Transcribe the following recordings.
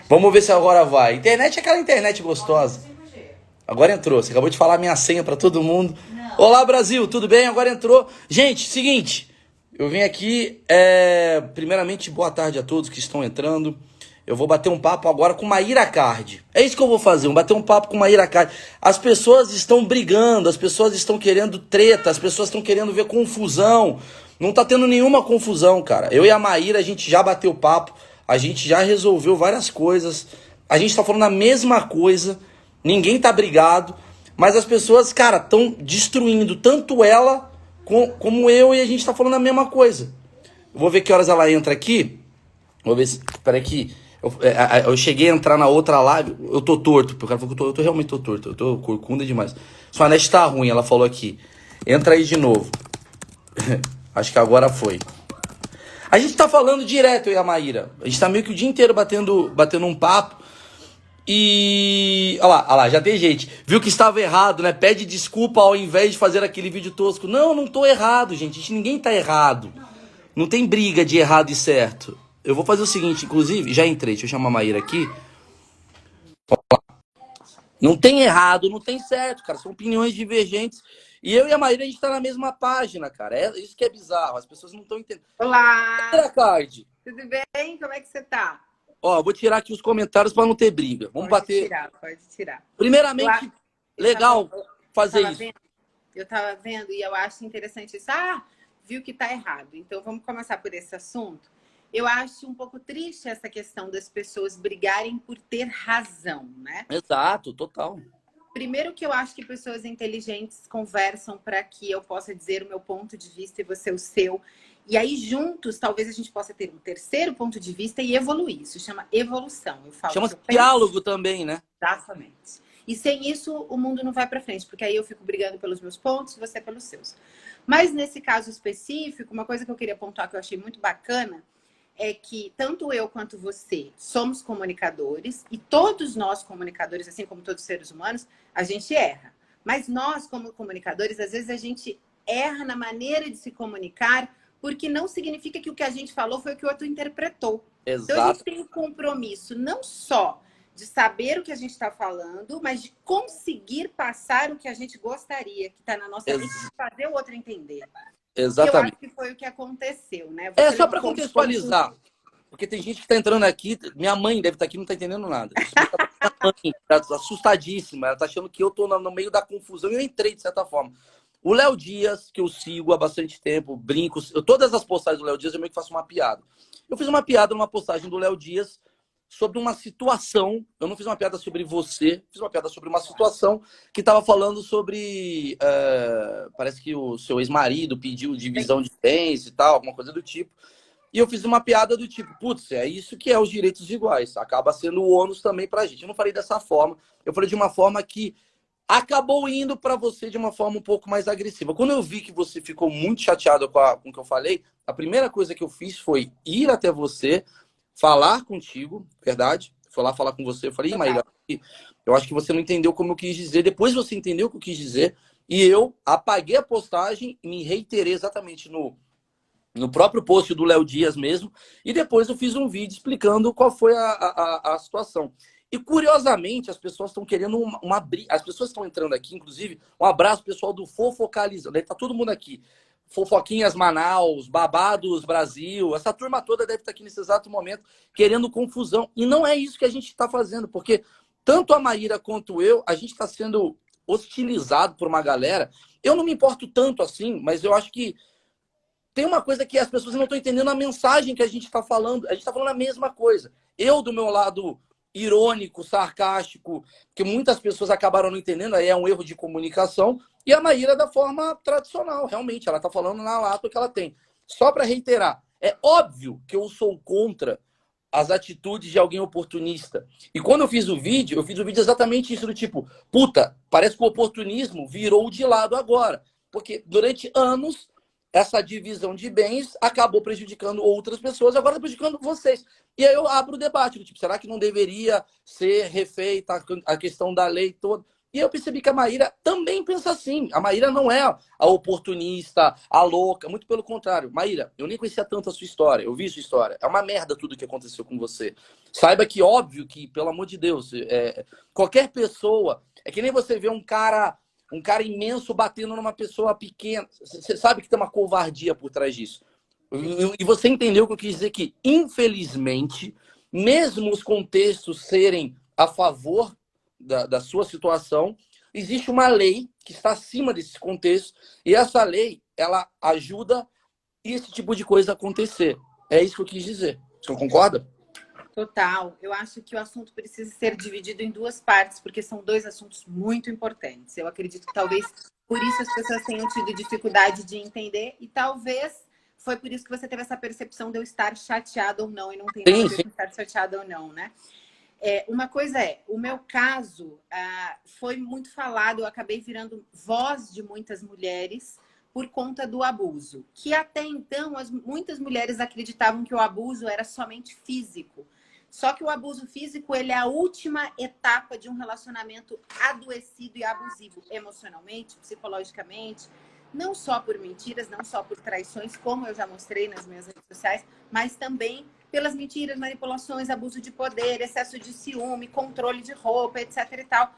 Vamos ver se agora vai. Internet é aquela internet gostosa. Agora entrou. Você acabou de falar a minha senha pra todo mundo. Olá, Brasil, tudo bem? Agora entrou. Gente, seguinte. Eu vim aqui, primeiramente, boa tarde a todos que estão entrando. Eu vou bater um papo agora com Mayra Card. É isso que eu vou fazer, vou bater um papo com Mayra Card. As pessoas estão brigando, as pessoas estão querendo treta, as pessoas estão querendo ver confusão. Não tá tendo nenhuma confusão, cara. Eu e a Mayra, a gente já bateu papo, a gente já resolveu várias coisas. A gente tá falando a mesma coisa, ninguém tá brigado. Mas as pessoas, cara, estão destruindo tanto ela como eu, e a gente tá falando a mesma coisa. Eu vou ver que horas ela entra aqui. Vou ver se... Peraí que... Eu cheguei a entrar na outra live. Eu tô torto. O cara falou que eu realmente tô torto. Eu tô corcunda demais. Sua net tá ruim, ela falou aqui. Entra aí de novo. Acho que agora foi. A gente tá falando direto, eu e a Maíra. A gente tá meio que o dia inteiro batendo um papo. E... Olha lá, já tem gente. Viu que estava errado, né? Pede desculpa ao invés de fazer aquele vídeo tosco. Não tô errado, gente. Ninguém tá errado. Não tem briga de errado e certo. Eu vou fazer o seguinte, inclusive, já entrei. Deixa eu chamar a Maíra aqui. Não tem errado, não tem certo, cara. São opiniões divergentes. E eu e a Maíra, a gente tá na mesma página, cara. É isso que é bizarro. As pessoas não estão entendendo. Olá! Maíra Card. Tudo bem? Como é que você tá? Ó, vou tirar aqui os comentários para não ter briga. Vamos bater. Pode tirar. Primeiramente, legal fazer isso. Eu tava vendo e eu acho interessante isso. Viu que tá errado. Então vamos começar por esse assunto. Eu acho um pouco triste essa questão das pessoas brigarem por ter razão, né? Exato, total. Primeiro que eu acho que pessoas inteligentes conversam para que eu possa dizer o meu ponto de vista e você o seu. E aí, juntos, talvez a gente possa ter um terceiro ponto de vista e evoluir. Isso chama evolução. Chama-se diálogo também, né? Exatamente. E sem isso, o mundo não vai para frente, porque aí eu fico brigando pelos meus pontos e você pelos seus. Mas nesse caso específico, uma coisa que eu queria pontuar que eu achei muito bacana é que tanto eu quanto você somos comunicadores e todos nós comunicadores, assim como todos os seres humanos, a gente erra. Mas nós, como comunicadores, às vezes a gente erra na maneira de se comunicar porque não significa que o que a gente falou foi o que o outro interpretou. Exato. Então a gente tem um compromisso não só de saber o que a gente está falando, mas de conseguir passar o que a gente gostaria, que está na nossa mente, de fazer o outro entender. Exatamente. Eu acho que foi o que aconteceu, né? Você só para contextualizar, porque tem gente que está entrando aqui, minha mãe deve estar aqui e não está entendendo nada. Minha mãe está assustadíssima, ela está achando que eu estou no meio da confusão e eu entrei de certa forma. O Léo Dias, que eu sigo há bastante tempo, brinco, todas as postagens do Léo Dias eu meio que faço uma piada. Eu fiz uma piada numa postagem do Léo Dias sobre uma situação, eu não fiz uma piada sobre você, fiz uma piada sobre uma situação que estava falando sobre, parece que o seu ex-marido pediu divisão de bens e tal, alguma coisa do tipo, e eu fiz uma piada do tipo, putz, é isso que é os direitos iguais, acaba sendo o ônus também pra gente. Eu não falei dessa forma, eu falei de uma forma que acabou indo para você de uma forma um pouco mais agressiva. Quando eu vi que você ficou muito chateado com o que eu falei, a primeira coisa que eu fiz foi ir até você, falar contigo, verdade? Fui lá falar com você, eu falei, Maíra, eu acho que você não entendeu como eu quis dizer. Depois você entendeu o que eu quis dizer. E eu apaguei a postagem e me reiterei exatamente no próprio post do Léo Dias mesmo. E depois eu fiz um vídeo explicando qual foi a situação. E curiosamente, as pessoas estão querendo uma briga. As pessoas estão entrando aqui, inclusive, um abraço pessoal do Fofocalizando. Tá todo mundo aqui. Fofoquinhas Manaus, Babados Brasil, essa turma toda deve estar aqui nesse exato momento querendo confusão. E não é isso que a gente está fazendo, porque tanto a Maíra quanto eu, a gente está sendo hostilizado por uma galera. Eu não me importo tanto assim, mas eu acho que tem uma coisa que as pessoas não estão entendendo a mensagem que a gente está falando. A gente está falando a mesma coisa. Eu, do meu lado irônico, sarcástico, que muitas pessoas acabaram não entendendo, aí é um erro de comunicação, e a Maíra da forma tradicional, realmente, ela tá falando na lata o que ela tem. Só para reiterar, é óbvio que eu sou contra as atitudes de alguém oportunista. E quando eu fiz o vídeo exatamente isso, do tipo, puta, parece que o oportunismo virou de lado agora. Porque durante anos, essa divisão de bens acabou prejudicando outras pessoas, agora está prejudicando vocês. E aí eu abro o debate, do tipo, será que não deveria ser refeita a questão da lei toda? E eu percebi que a Maíra também pensa assim. A Maíra não é a oportunista, a louca, muito pelo contrário. Maíra, eu nem conhecia tanto a sua história, eu vi sua história. É uma merda tudo que aconteceu com você. Saiba que, óbvio que, pelo amor de Deus, qualquer pessoa, é que nem você vê um cara imenso batendo numa pessoa pequena. Você sabe que tem uma covardia por trás disso. E você entendeu o que eu quis dizer que, infelizmente, mesmo os contextos serem a favor da sua situação, existe uma lei que está acima desses contextos, e essa lei, ela ajuda esse tipo de coisa a acontecer. É isso que eu quis dizer. Você concorda? Total. Eu acho que o assunto precisa ser dividido em duas partes, porque são dois assuntos muito importantes. Eu acredito que talvez por isso as pessoas tenham tido dificuldade de entender, e talvez foi por isso que você teve essa percepção de eu estar chateada ou não, e não tem nada a ver com estar chateada ou não, né? Uma coisa o meu caso foi muito falado, eu acabei virando voz de muitas mulheres por conta do abuso. Que até então, muitas mulheres acreditavam que o abuso era somente físico. Só que o abuso físico, ele é a última etapa de um relacionamento adoecido e abusivo, emocionalmente, psicologicamente, não só por mentiras, não só por traições, como eu já mostrei nas minhas redes sociais, mas também pelas mentiras, manipulações, abuso de poder, excesso de ciúme, controle de roupa, etc. e tal.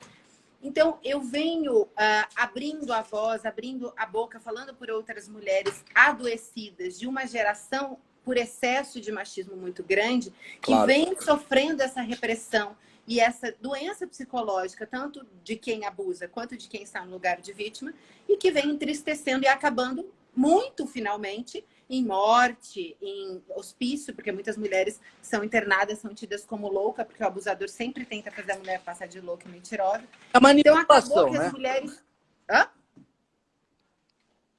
Então, eu venho abrindo a voz, abrindo a boca, falando por outras mulheres adoecidas de uma geração por excesso de machismo muito grande, que Claro. vem sofrendo essa repressão e essa doença psicológica, tanto de quem abusa quanto de quem está no lugar de vítima, e que vem entristecendo e acabando muito, finalmente, em morte, em hospício, porque muitas mulheres são internadas, são tidas como louca, porque o abusador sempre tenta fazer a mulher passar de louca e mentirosa. É Então, manipulação, acabou que né? as mulheres... Hã?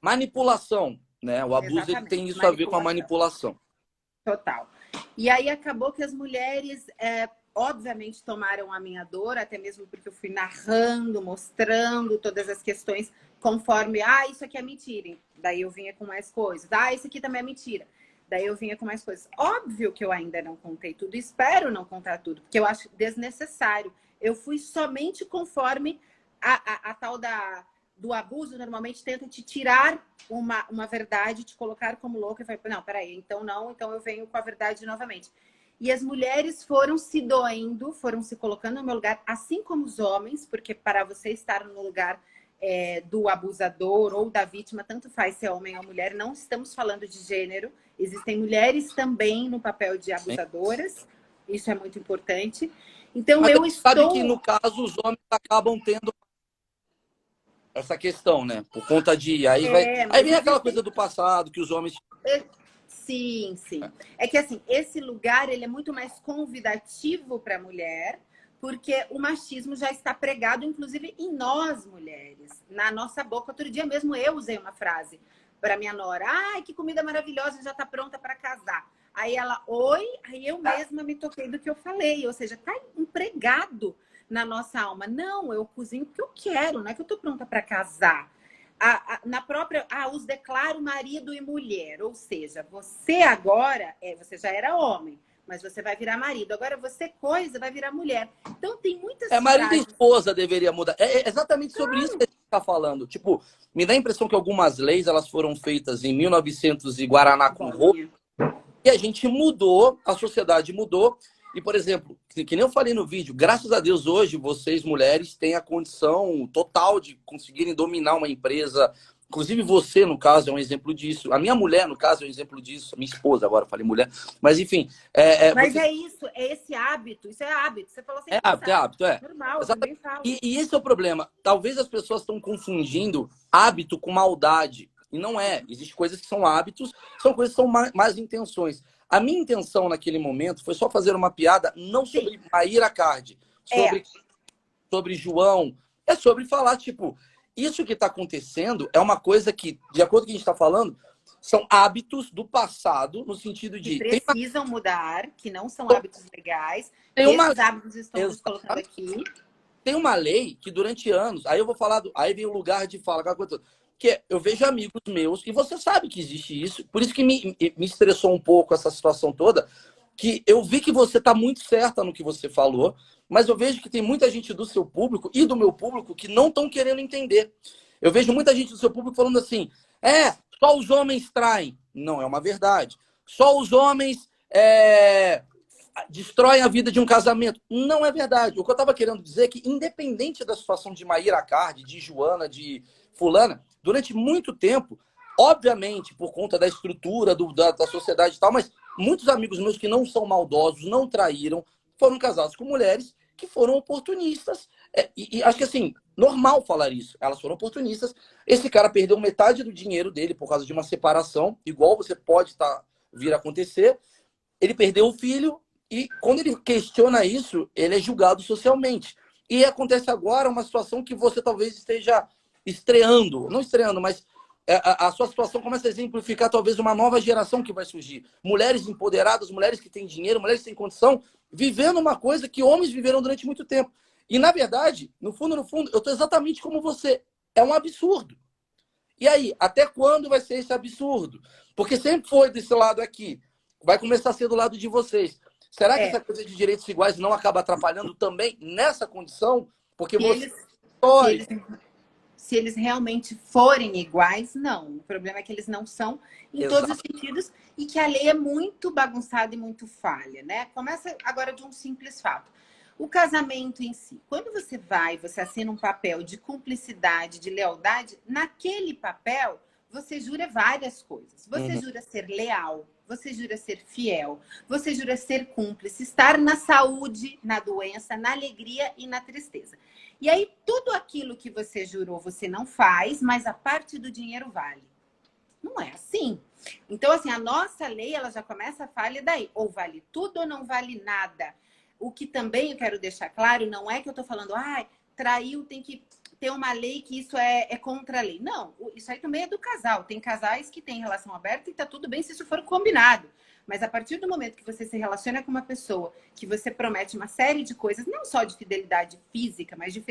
Manipulação, né? O abuso ele tem isso a ver com a manipulação. Total. E aí acabou que as mulheres, obviamente, tomaram a minha dor, até mesmo porque eu fui narrando, mostrando todas as questões conforme, isso aqui é mentira. Daí eu vinha com mais coisas. Isso aqui também é mentira. Daí eu vinha com mais coisas. Óbvio que eu ainda não contei tudo, espero não contar tudo, porque eu acho desnecessário. Eu fui somente conforme a tal do abuso, normalmente tenta te tirar uma verdade, te colocar como louca e falar, não, peraí, então não, então eu venho com a verdade novamente. E as mulheres foram se doendo, foram se colocando no meu lugar, assim como os homens, porque para você estar no lugar do abusador ou da vítima, tanto faz ser homem ou mulher, não estamos falando de gênero, existem mulheres também no papel de abusadoras, isso é muito importante. Então, Mas sabe que, no caso, os homens acabam tendo essa questão, né? Por conta de... Aí vem aquela coisa do passado, que os homens... Sim, sim. É que, assim, esse lugar, ele é muito mais convidativo para a mulher, porque o machismo já está pregado, inclusive, em nós, mulheres. Na nossa boca. Outro dia mesmo eu usei uma frase para minha nora. Ai, que comida maravilhosa, já está pronta para casar. Aí ela, oi? Aí eu mesma me toquei do que eu falei. Ou seja, está empregado na nossa alma. Não, eu cozinho porque eu quero, não é que eu estou pronta para casar. Na própria, os declaro marido e mulher. Ou seja, você agora, você já era homem, mas você vai virar marido. Agora você vai virar mulher. Então tem muitas marido frases... e esposa deveria mudar. É exatamente sobre isso que a gente está falando. Tipo, me dá a impressão que algumas leis elas foram feitas em 1900 e Guaraná com roupa. E a gente mudou, a sociedade mudou. E, por exemplo, que nem eu falei no vídeo, graças a Deus hoje vocês, mulheres, têm a condição total de conseguirem dominar uma empresa. Inclusive você, no caso, é um exemplo disso. A minha mulher, no caso, é um exemplo disso. A minha esposa, agora eu falei mulher. Mas, enfim... Mas é isso, é esse hábito. Isso é hábito. Você falou assim, é hábito, normal, eu também falo. E esse é o problema. Talvez as pessoas estão confundindo hábito com maldade. E não é. Existem coisas que são hábitos, são coisas que são más intenções. A minha intenção naquele momento foi só fazer uma piada, não sobre Maíra Cardi, sobre João. É sobre falar, tipo, isso que está acontecendo é uma coisa que, de acordo com o que a gente está falando, são hábitos do passado, no sentido de... Que precisam mudar, que não são hábitos legais. Esses hábitos estão nos colocando aqui. Tem uma lei que durante anos... Aí eu vou falar... Aí vem o lugar de fala, aquela coisa... Que eu vejo amigos meus, e você sabe que existe isso, por isso que me estressou um pouco essa situação toda, que eu vi que você está muito certa no que você falou, mas eu vejo que tem muita gente do seu público e do meu público que não estão querendo entender. Eu vejo muita gente do seu público falando assim, só os homens traem. Não é uma verdade. Só os homens destroem a vida de um casamento. Não é verdade. O que eu estava querendo dizer é que, independente da situação de Maíra Cardi, de Joana, de fulana, durante muito tempo, obviamente, por conta da estrutura da sociedade e tal, mas muitos amigos meus que não são maldosos, não traíram, foram casados com mulheres que foram oportunistas. E acho que, assim, normal falar isso. Elas foram oportunistas. Esse cara perdeu metade do dinheiro dele por causa de uma separação, igual você pode vir a acontecer. Ele perdeu o filho e, quando ele questiona isso, ele é julgado socialmente. E acontece agora uma situação que você talvez esteja estreando. Não estreando, mas a sua situação começa a exemplificar talvez uma nova geração que vai surgir. Mulheres empoderadas, mulheres que têm dinheiro, mulheres que têm condição, vivendo uma coisa que homens viveram durante muito tempo. E, na verdade, no fundo, eu estou exatamente como você. É um absurdo. E aí, até quando vai ser esse absurdo? Porque sempre foi desse lado aqui. Vai começar a ser do lado de vocês. Será que essa coisa de direitos iguais não acaba atrapalhando também nessa condição? Porque você... Se eles realmente forem iguais, não. O problema é que eles não são em todos os sentidos e que a lei é muito bagunçada e muito falha, né? Começa agora de um simples fato. O casamento em si. Quando você assina um papel de cumplicidade, de lealdade, naquele papel você jura várias coisas. Você jura ser leal, você jura ser fiel, você jura ser cúmplice, estar na saúde, na doença, na alegria e na tristeza. E aí, tudo aquilo que você jurou, você não faz, mas a parte do dinheiro vale. Não é assim. Então, assim, a nossa lei, ela já começa a falha daí. Ou vale tudo ou não vale nada. O que também eu quero deixar claro, não é que eu tô falando, traiu, tem que ter uma lei que isso é contra a lei. Não, isso aí também é do casal. Tem casais que têm relação aberta e tá tudo bem se isso for combinado. Mas a partir do momento que você se relaciona com uma pessoa, que você promete uma série de coisas, não só de fidelidade física, mas de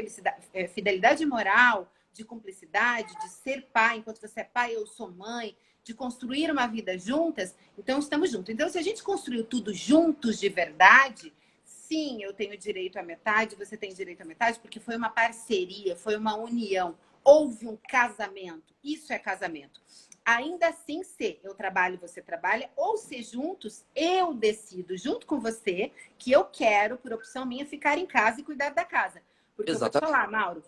fidelidade moral, de cumplicidade, de ser pai, enquanto você é pai, eu sou mãe, de construir uma vida juntas, então estamos juntos. Então, se a gente construiu tudo juntos de verdade, sim, eu tenho direito à metade, você tem direito à metade, porque foi uma parceria, foi uma união, houve um casamento. Isso é casamento. Ainda assim, se eu trabalho, você trabalha, ou se juntos, eu decido junto com você que eu quero, por opção minha, ficar em casa e cuidar da casa. Porque eu vou te falar, Mauro,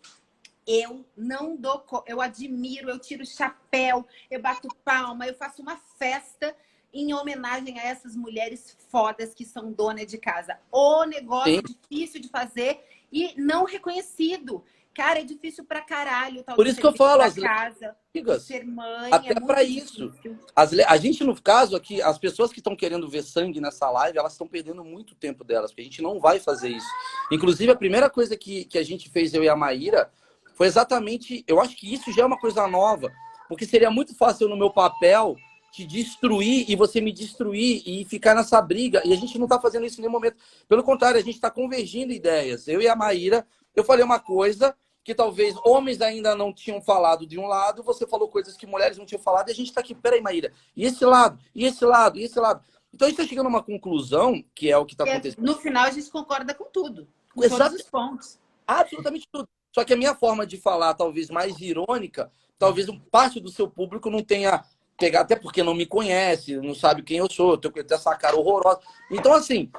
eu não dou... Eu admiro, eu tiro o chapéu, eu bato palma, eu faço uma festa em homenagem a essas mulheres fodas que são donas de casa. O negócio difícil de fazer e não reconhecido. Cara, é difícil pra caralho. Por isso que eu falo, as casa, ser mãe, até para isso. A gente, no caso aqui, as pessoas que estão querendo ver sangue nessa live, elas estão perdendo muito tempo delas, porque a gente não vai fazer isso. Inclusive, a primeira coisa que a gente fez, eu e a Maíra, foi exatamente... Eu acho que isso já é uma coisa nova, porque seria muito fácil no meu papel te destruir e você me destruir e ficar nessa briga. E a gente não está fazendo isso em nenhum momento. Pelo contrário, a gente está convergindo ideias. Eu e a Maíra, eu falei uma coisa que talvez homens ainda não tinham falado de um lado, você falou coisas que mulheres não tinham falado, e a gente está aqui, peraí, Maíra, e esse lado, e esse lado, e esse lado. Então a gente está chegando a uma conclusão, que é o que está acontecendo. No final a gente concorda com tudo, com todos os pontos. Absolutamente tudo. Só que a minha forma de falar, talvez mais irônica, talvez parte do seu público não tenha pegado, até porque não me conhece, não sabe quem eu sou, eu tenho essa cara horrorosa. Então, assim,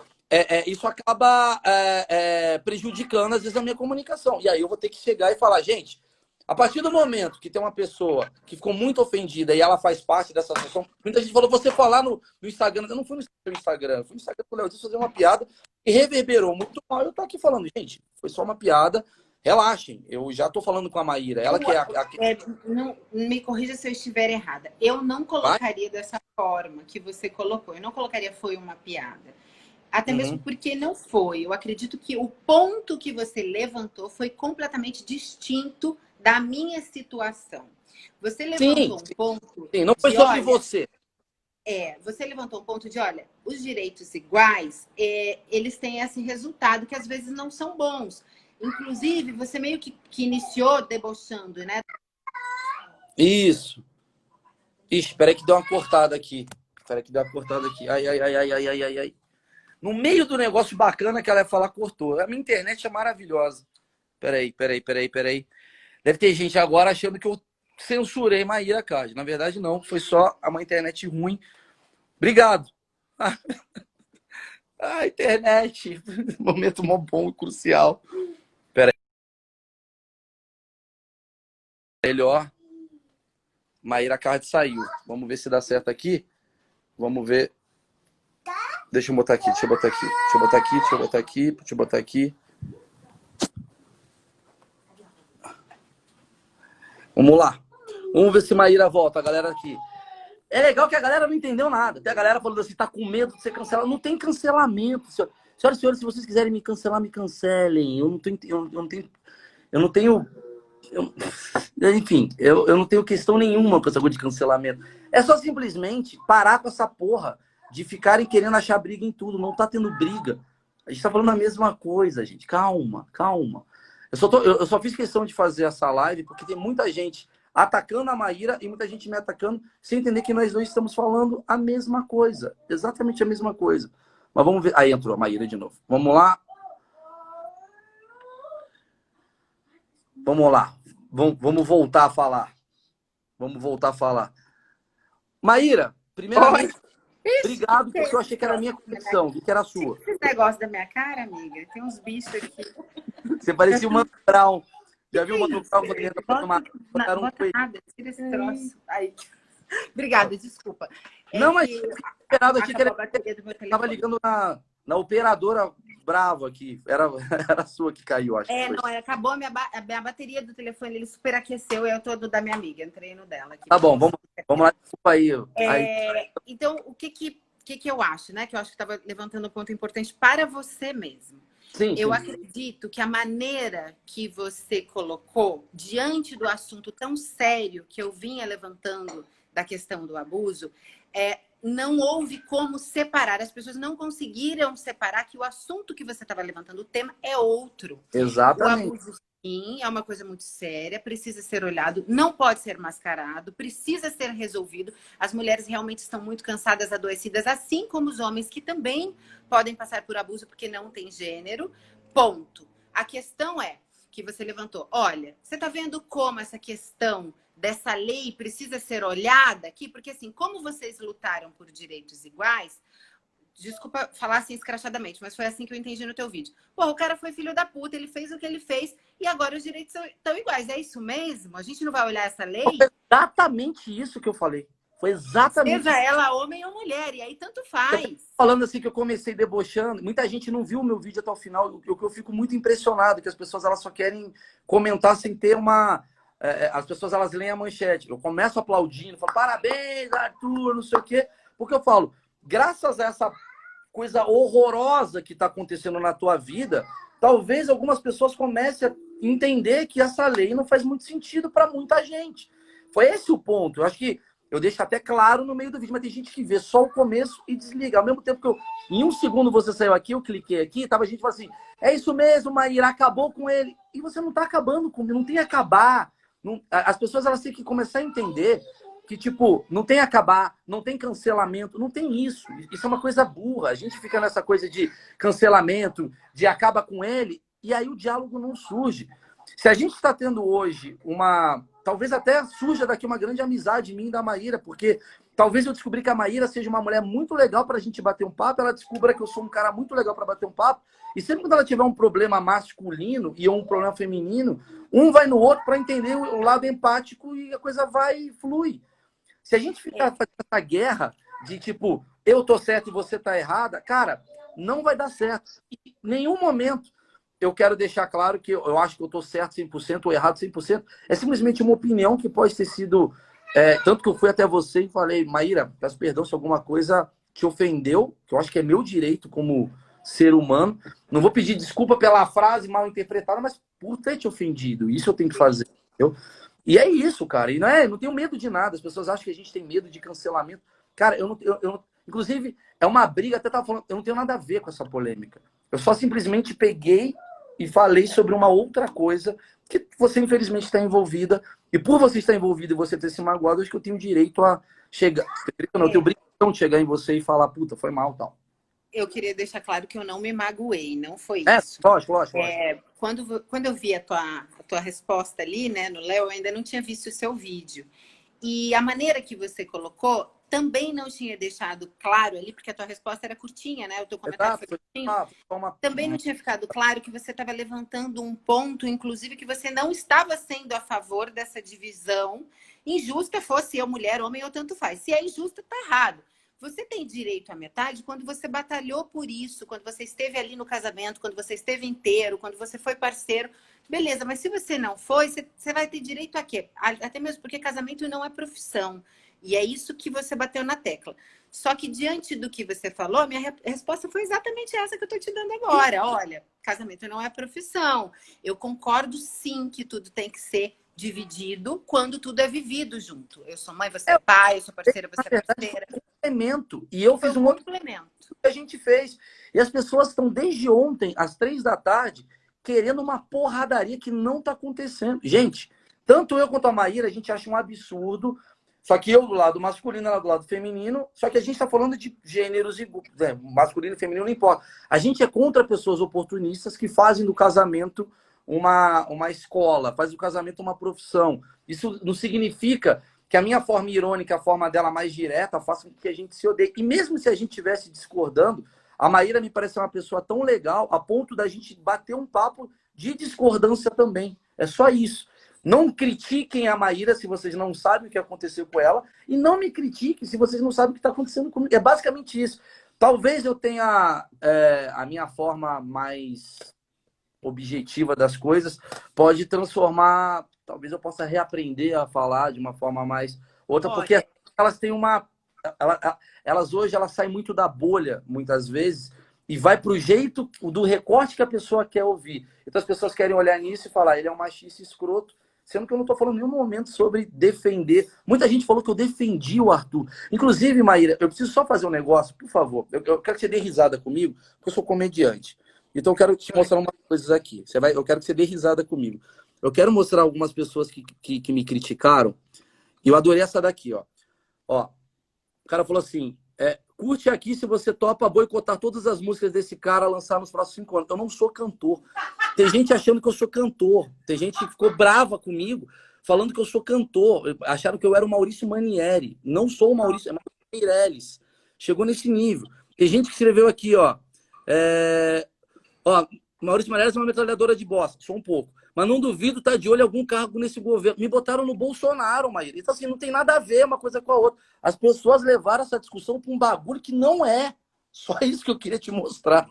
isso acaba prejudicando, às vezes, a minha comunicação. E aí eu vou ter que chegar e falar, gente, a partir do momento que tem uma pessoa que ficou muito ofendida e ela faz parte dessa situação, muita gente falou, você falar no Instagram, eu não fui no seu Instagram, fui no Instagram do Léo Dias fazer uma piada e reverberou muito mal. Eu tô aqui falando, gente, foi só uma piada, relaxem, eu já tô falando com a Maíra, ela que não, me corrija se eu estiver errada. Eu não colocaria dessa forma que você colocou, eu não colocaria foi uma piada. Até mesmo porque não foi. Eu acredito que o ponto que você levantou foi completamente distinto da minha situação. Você levantou um ponto... Sim, não foi sobre você. Você levantou um ponto de, olha, os direitos iguais, eles têm esse resultado que às vezes não são bons. Inclusive, você meio que iniciou debochando, né? Isso. Ixi, espera aí que deu uma cortada aqui. Ai. No meio do negócio bacana que ela ia falar, cortou. A minha internet é maravilhosa. Peraí. Deve ter gente agora achando que eu censurei Maíra Card. Na verdade, não. Foi só uma internet ruim. Obrigado. Ah, internet. Momento mó bom e crucial. Peraí. Melhor. Maíra Card saiu. Vamos ver se dá certo aqui. Vamos ver. Deixa eu botar aqui. Vamos lá. Vamos ver se Maíra volta, a galera aqui. É legal que a galera não entendeu nada. Tem a galera falando assim, tá com medo de ser cancelado. Não tem cancelamento. Senhoras e senhores, se vocês quiserem me cancelar, me cancelem. Enfim, eu não tenho questão nenhuma com essa coisa de cancelamento. É só simplesmente parar com essa porra de ficarem querendo achar briga em tudo. Não tá tendo briga. A gente tá falando a mesma coisa, gente. Calma. Eu só fiz questão de fazer essa live porque tem muita gente atacando a Maíra e muita gente me atacando sem entender que nós dois estamos falando a mesma coisa. Exatamente a mesma coisa. Mas vamos ver. Aí entrou a Maíra de novo. Vamos lá. Vamos voltar a falar. Maíra, primeiramente, obrigado, porque eu achei que era a minha conexão, vi que era a sua. Esse negócio da minha cara, amiga, tem uns bichos aqui. Você parecia o Mano Brown. Já viu o Mano Brown quando ele botaram um coelho? Tira esse troço. Aí. Obrigada, desculpa. Não, mas esperado aqui que ele estava ligando na operadora brava aqui. Era a sua que caiu, acho. Acabou a minha bateria do telefone, ele superaqueceu e eu tô da minha amiga, entrei no dela aqui. Tá bom, vamos lá, desculpa aí. Então, o que eu acho, né? Que eu acho que estava levantando um ponto importante para você mesmo. Sim. Eu acredito que a maneira que você colocou diante do assunto tão sério que eu vinha levantando da questão do abuso, não houve como separar. As pessoas não conseguiram separar que o assunto que você estava levantando, o tema é outro. Exatamente. O abuso, sim, é uma coisa muito séria, precisa ser olhado, não pode ser mascarado, precisa ser resolvido. As mulheres realmente estão muito cansadas, adoecidas, assim como os homens que também podem passar por abuso porque não tem gênero. Ponto. A questão é que você levantou. Olha, você está vendo como essa questão dessa lei precisa ser olhada aqui? Porque assim, como vocês lutaram por direitos iguais, desculpa falar assim escrachadamente, mas foi assim que eu entendi no teu vídeo. Pô, o cara foi filho da puta, ele fez o que ele fez e agora os direitos estão iguais. É isso mesmo? A gente não vai olhar essa lei? Foi exatamente isso que eu falei. Foi exatamente. Seja ela homem ou mulher, e aí tanto faz. Falando assim que eu comecei debochando, muita gente não viu o meu vídeo até o final, o que eu fico muito impressionado, que as pessoas elas só querem comentar sem ter uma... as pessoas elas leem a manchete. Eu começo aplaudindo, falo, parabéns, Arthur, não sei o quê. Porque eu falo, graças a essa coisa horrorosa que está acontecendo na tua vida, talvez algumas pessoas comecem a entender que essa lei não faz muito sentido para muita gente. Foi esse o ponto. Eu acho que eu deixo até claro no meio do vídeo, mas tem gente que vê só o começo e desliga. Ao mesmo tempo que em um segundo você saiu aqui, eu cliquei aqui, tava a gente falando assim, é isso mesmo, Maíra, acabou com ele. E você não tá acabando com ele, não tem que acabar. Não, as pessoas elas têm que começar a entender que, tipo, não tem acabar, não tem cancelamento, não tem isso. Isso é uma coisa burra. A gente fica nessa coisa de cancelamento, de acaba com ele, e aí o diálogo não surge. Se a gente está tendo hoje talvez até surja daqui uma grande amizade em mim e da Maíra, porque talvez eu descobri que a Maíra seja uma mulher muito legal para a gente bater um papo, ela descubra que eu sou um cara muito legal para bater um papo, e sempre quando ela tiver um problema masculino e um problema feminino, um vai no outro para entender o lado empático e a coisa vai e flui. Se a gente ficar fazendo essa guerra de tipo, eu tô certo e você tá errada, cara, não vai dar certo. Em nenhum momento eu quero deixar claro que eu acho que eu tô certo 100% ou errado 100%. É simplesmente uma opinião que pode ter sido... tanto que eu fui até você e falei, Maíra, peço perdão se alguma coisa te ofendeu, que eu acho que é meu direito como ser humano. Não vou pedir desculpa pela frase mal interpretada, mas por ter te ofendido. Isso eu tenho que fazer, entendeu? E é isso, cara. E não tenho medo de nada. As pessoas acham que a gente tem medo de cancelamento. Cara, eu não inclusive, é uma briga, até tava falando, eu não tenho nada a ver com essa polêmica. Eu só simplesmente peguei e falei sobre uma outra coisa que você, infelizmente, está envolvida. E por você estar envolvido e você ter se magoado, acho que eu tenho direito a chegar... Eu tenho obrigação de chegar em você e falar, puta, foi mal, tal. eu queria deixar claro que eu não me magoei, não foi É, isso. lógico, lógico, lógico. Quando eu vi a tua resposta ali, né, no Léo, eu ainda não tinha visto o seu vídeo. E a maneira que você colocou também não tinha deixado claro ali, porque a tua resposta era curtinha, né? O teu comentário Exato, foi curtinho. Também não tinha ficado claro que você estava levantando um ponto, inclusive, que você não estava sendo a favor dessa divisão injusta, fosse eu, mulher, homem ou tanto faz. Se é injusta, tá errado. Você tem direito à metade quando você batalhou por isso, quando você esteve ali no casamento, quando você esteve inteiro, quando você foi parceiro. Beleza, mas se você não foi, você vai ter direito a quê? Até mesmo porque casamento não é profissão. E é isso que você bateu na tecla. Só que diante do que você falou, minha resposta foi exatamente essa que eu estou te dando agora. Olha, casamento não é profissão. Eu concordo sim que tudo tem que ser dividido quando tudo é vivido junto. Eu sou mãe, você é pai, eu sou parceira, Na você é verdade, parceira. foi um complemento. E eu Foi fiz um um outro complemento. que a gente fez. E as pessoas estão desde ontem, às 3 da tarde, querendo uma porradaria que não está acontecendo. Gente, tanto eu quanto a Maíra, a gente acha um absurdo. Só que eu do lado masculino, ela do lado feminino. Só que a gente está falando de gêneros e masculino e feminino, não importa. A gente é contra pessoas oportunistas que fazem do casamento uma escola, fazem do casamento uma profissão. Isso não significa que a minha forma irônica, a forma dela mais direta, faça com que a gente se odeie. E mesmo se a gente estivesse discordando, a Maíra me parece uma pessoa tão legal a ponto da gente bater um papo de discordância também. É só isso. Não critiquem a Maíra se vocês não sabem o que aconteceu com ela. E não me critiquem se vocês não sabem o que está acontecendo comigo. É basicamente isso. Talvez eu tenha a minha forma mais objetiva das coisas, pode transformar. Talvez eu possa reaprender a falar de uma forma mais outra, porque Olha, elas têm uma. Elas hoje elas saem muito da bolha, muitas vezes, e vai para o jeito do recorte que a pessoa quer ouvir. Então as pessoas querem olhar nisso e falar, ele é um machista escroto, sendo que eu não estou falando em nenhum momento sobre defender. Muita gente falou que eu defendi o Arthur. Inclusive, Maíra, eu preciso só fazer um negócio, por favor. Eu quero que você dê risada comigo, porque eu sou comediante. Então eu quero te mostrar umas coisas aqui. Eu quero que você dê risada comigo. Eu quero mostrar algumas pessoas que me criticaram. E eu adorei essa daqui, ó. Ó, o cara falou assim: curte aqui se você topa boicotar todas as músicas desse cara lançar nos próximos 5 anos. Eu não sou cantor. Tem gente achando que eu sou cantor. Tem gente que ficou brava comigo, falando que eu sou cantor. Acharam que eu era o Maurício Manieri. Não sou o Maurício, é Maurício Meirelles. Chegou nesse nível. Tem gente que escreveu aqui, ó. Ó, Maurício Meirelles é uma metralhadora de bosta. Sou um pouco. Mas não duvido estar de olho em algum cargo nesse governo. Me botaram no Bolsonaro, Maíra. Então, assim, não tem nada a ver uma coisa com a outra. As pessoas levaram essa discussão para um bagulho que não é. Só isso que eu queria te mostrar.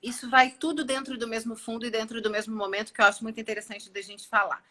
Isso vai tudo dentro do mesmo fundo e dentro do mesmo momento, que eu acho muito interessante da gente falar.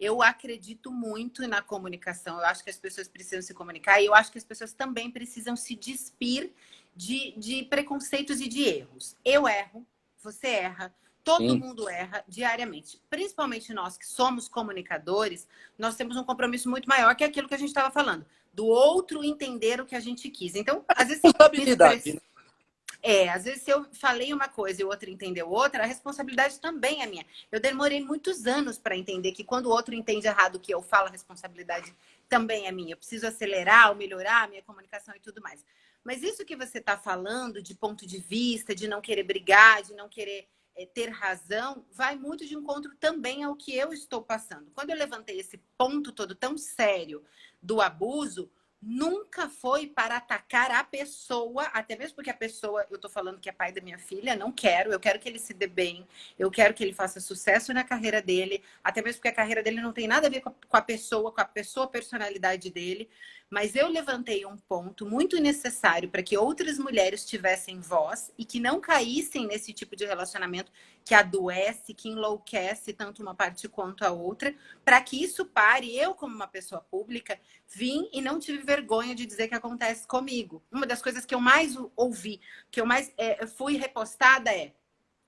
Eu acredito muito na comunicação. Eu acho que as pessoas precisam se comunicar e eu acho que as pessoas também precisam se despir de preconceitos e de erros. Eu erro, você erra, todo Sim. mundo erra diariamente. Principalmente nós que somos comunicadores, nós temos um compromisso muito maior que aquilo que a gente estava falando, do outro entender o que a gente quis. Então, às vezes, Responsabilidade, né? às vezes se eu falei uma coisa e o outro entendeu outra, a responsabilidade também é minha. Eu demorei muitos anos para entender que quando o outro entende errado o que eu falo, a responsabilidade também é minha. Eu preciso acelerar ou melhorar a minha comunicação e tudo mais. Mas isso que você está falando de ponto de vista, de não querer brigar, de não querer ter razão, vai muito de encontro também ao que eu estou passando. Quando eu levantei esse ponto todo tão sério do abuso, nunca foi para atacar a pessoa, até mesmo porque a pessoa, eu tô falando que é pai da minha filha, não quero, eu quero que ele se dê bem, eu quero que ele faça sucesso na carreira dele, até mesmo porque a carreira dele não tem nada a ver com a pessoa, a personalidade dele, mas eu levantei um ponto muito necessário para que outras mulheres tivessem voz e que não caíssem nesse tipo de relacionamento que adoece, que enlouquece tanto uma parte quanto a outra, para que isso pare. Eu, como uma pessoa pública, vim e não tive vergonha de dizer que acontece comigo. Uma das coisas que eu mais ouvi, que eu mais fui repostada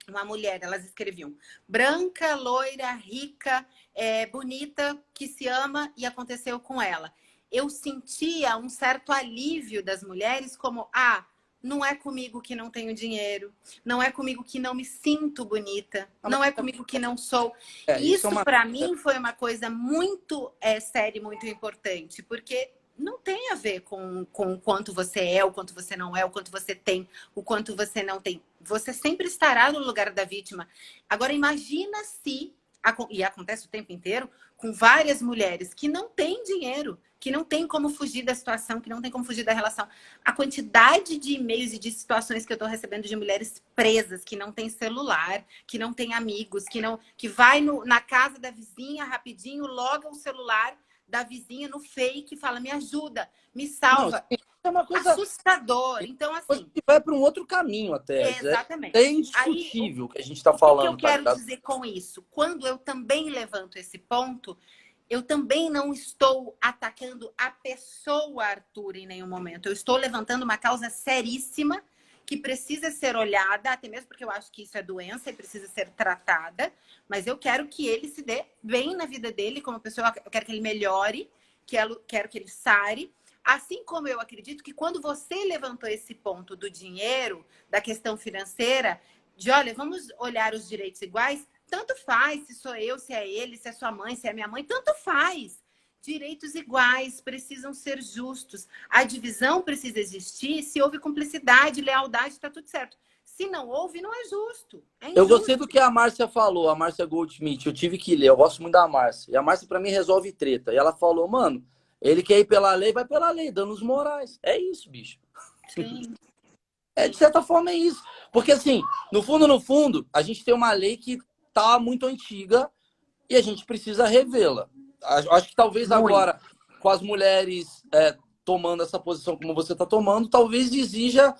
uma mulher, elas escreviam branca, loira, rica, bonita, que se ama e aconteceu com ela. Eu sentia um certo alívio das mulheres como, não é comigo que não tenho dinheiro, não é comigo que não me sinto bonita, não é comigo que não sou. Isso é Isso, para mim, foi uma coisa muito séria e muito importante, porque não tem a ver com o quanto você é, o quanto você não é, o quanto você tem, o quanto você não tem. Você sempre estará no lugar da vítima. Agora, imagina se, e acontece o tempo inteiro, com várias mulheres que não têm dinheiro, que não tem como fugir da situação, que não tem como fugir da relação. A quantidade de e-mails e de situações que eu estou recebendo de mulheres presas, que não tem celular, que não tem amigos, que vai na casa da vizinha rapidinho, loga o celular da vizinha no fake e fala, me ajuda, me salva. Não, é uma coisa Assustador. Então, assim... que vai para um outro caminho até. Exatamente. É indiscutível o que a gente está O que eu falando. quero Tá? dizer com isso? Quando eu também levanto esse ponto, eu também não estou atacando a pessoa Arthur em nenhum momento. Eu estou levantando uma causa seríssima que precisa ser olhada, até mesmo porque eu acho que isso é doença e precisa ser tratada, mas eu quero que ele se dê bem na vida dele como pessoa, eu quero que ele melhore, quero que ele sare. Assim como eu acredito que quando você levantou esse ponto do dinheiro, da questão financeira, de olha, vamos olhar os direitos iguais, tanto faz se sou eu, se é ele, se é sua mãe, se é minha mãe, tanto faz. Direitos iguais precisam ser justos. A divisão precisa existir se houve cumplicidade, lealdade, está tudo certo. Se não houve, não é justo. É injusto. Eu gostei do que a Márcia falou, a Márcia Goldschmidt. Eu tive que ler, eu gosto muito da Márcia. E a Márcia, para mim, resolve treta. E ela falou, mano, ele quer ir pela lei, vai pela lei, danos morais. É isso, bicho. Sim. É, de certa forma, é isso. Porque, assim, no fundo, a gente tem uma lei que tá muito antiga e a gente precisa revê-la. Acho que talvez agora, com as mulheres tomando essa posição como você está tomando, talvez exija.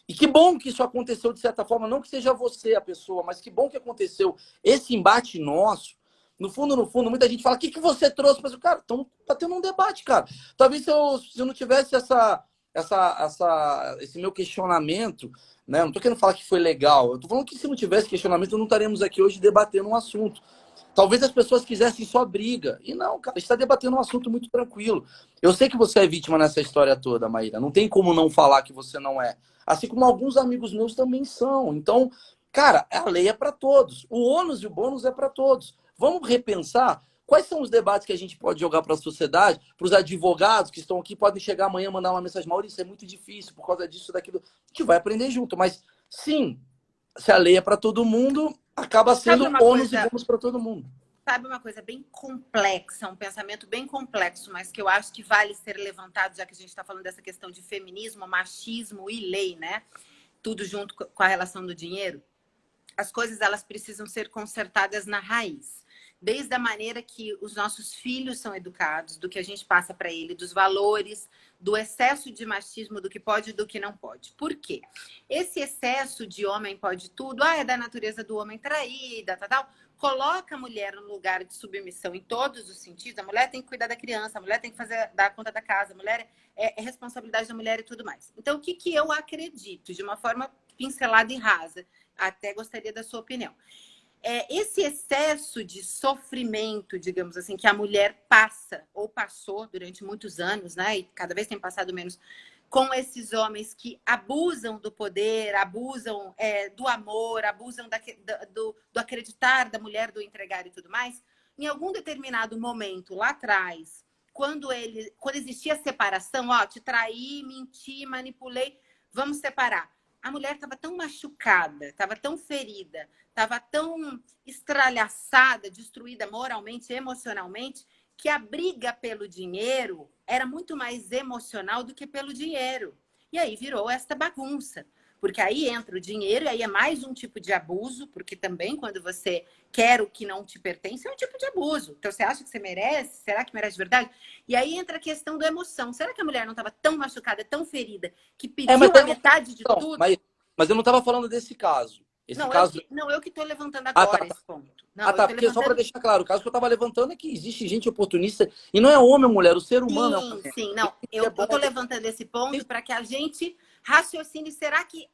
E que bom que isso aconteceu de certa forma, não que seja você a pessoa, mas que bom que aconteceu esse embate nosso. No fundo, muita gente fala: o que você trouxe? Mas, cara, estamos tendo um debate, cara. Talvez se eu não tivesse esse meu questionamento, né? Não estou querendo falar que foi legal, eu estou falando que se não tivesse questionamento, não estaríamos aqui hoje debatendo um assunto. Talvez as pessoas quisessem só briga. E não, cara, a gente está debatendo um assunto muito tranquilo. Eu sei que você é vítima nessa história toda, Maíra. Não tem como não falar que você não é. Assim como alguns amigos meus também são. Então, cara, a lei é para todos. O ônus e o bônus é para todos. Vamos repensar quais são os debates que a gente pode jogar para a sociedade, para os advogados que estão aqui, podem chegar amanhã e mandar uma mensagem: Maurício, é muito difícil por causa disso, daquilo. A gente vai aprender junto. Mas, sim, se a lei é para todo mundo, acaba sendo ônus e bônus para todo mundo. Sabe uma coisa bem complexa, um pensamento bem complexo, mas que eu acho que vale ser levantado, já que a gente está falando dessa questão de feminismo, machismo e lei, né? Tudo junto com a relação do dinheiro. As coisas, elas precisam ser consertadas na raiz. Desde a maneira que os nossos filhos são educados, do que a gente passa para ele, dos valores, do excesso de machismo, do que pode e do que não pode. Por quê? Esse excesso de homem pode tudo, é da natureza do homem traída, tal, coloca a mulher no lugar de submissão em todos os sentidos. A mulher tem que cuidar da criança, a mulher tem que dar conta da casa, a mulher é responsabilidade da mulher e tudo mais. Então, o que eu acredito, de uma forma pincelada e rasa, até gostaria da sua opinião. Esse excesso de sofrimento, digamos assim, que a mulher passa ou passou durante muitos anos, né? E cada vez tem passado menos, com esses homens que abusam do poder, abusam do amor, abusam do acreditar da mulher, do entregar e tudo mais. Em algum determinado momento lá atrás, quando existia separação, te traí, menti, manipulei, vamos separar. A mulher estava tão machucada, estava tão ferida, estava tão estralhaçada, destruída moralmente, emocionalmente, que a briga pelo dinheiro era muito mais emocional do que pelo dinheiro. E aí virou esta bagunça. Porque aí entra o dinheiro e aí é mais um tipo de abuso, porque também quando você quer o que não te pertence, é um tipo de abuso. Então você acha que você merece? Será que merece de verdade? E aí entra a questão da emoção. Será que a mulher não estava tão machucada, tão ferida, que pediu a metade de tudo? Mas eu não estava falando desse caso. Eu que estou levantando agora esse ponto. Porque só para deixar claro, o caso que eu estava levantando é que existe gente oportunista e não é homem ou mulher, o ser humano Sim, não. Eu estou levantando esse ponto para que a gente raciocine. Será que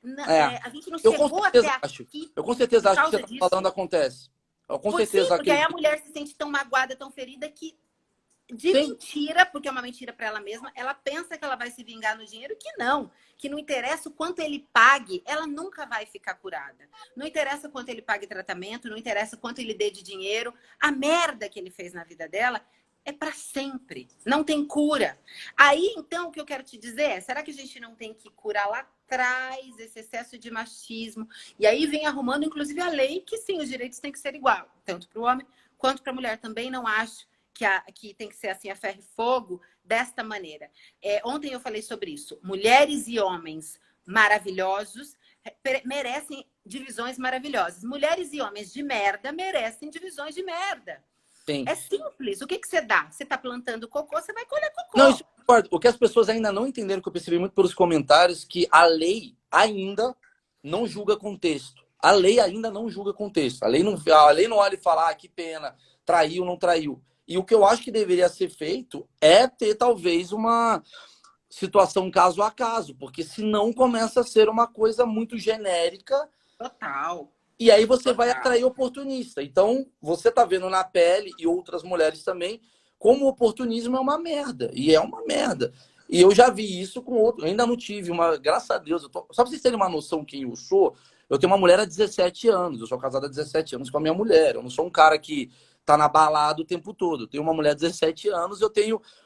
a gente não chegou até aqui? Eu com certeza acho que você está falando acontece. Porque aí a mulher se sente tão magoada, tão ferida que mentira, porque é uma mentira para ela mesma, ela pensa que ela vai se vingar no dinheiro, que não interessa o quanto ele pague, ela nunca vai ficar curada. Não interessa quanto ele pague tratamento, não interessa quanto ele dê de dinheiro, a merda que ele fez na vida dela é para sempre. Não tem cura. Aí, então, o que eu quero te dizer é, será que a gente não tem que curar lá atrás esse excesso de machismo? E aí vem arrumando, inclusive, a lei que sim, os direitos têm que ser igual, tanto para o homem quanto para a mulher. Também não acho que tem que ser assim a ferro e fogo desta maneira. Ontem eu falei sobre isso. Mulheres e homens maravilhosos merecem divisões maravilhosas. Mulheres e homens de merda merecem divisões de merda. Sim. É simples. O que você dá? Você está plantando cocô, você vai colher cocô. Não, isso eu concordo. O que as pessoas ainda não entenderam, que eu percebi muito pelos comentários, que a lei ainda não julga contexto. A lei ainda não julga contexto. A lei não olha e fala, que pena, traiu, não traiu. E o que eu acho que deveria ser feito é ter, talvez, uma situação caso a caso, porque senão começa a ser uma coisa muito genérica. Total. E aí você vai atrair oportunista. Então, você tá vendo na pele, e outras mulheres também, como o oportunismo é uma merda. E é uma merda. E eu já vi isso com outro. Eu ainda não tive uma. Graças a Deus. Só pra vocês terem uma noção quem eu sou, eu tenho uma mulher há 17 anos. Eu sou casado há 17 anos com a minha mulher. Eu não sou um cara que tá na balada o tempo todo. Eu tenho uma mulher há 17 anos.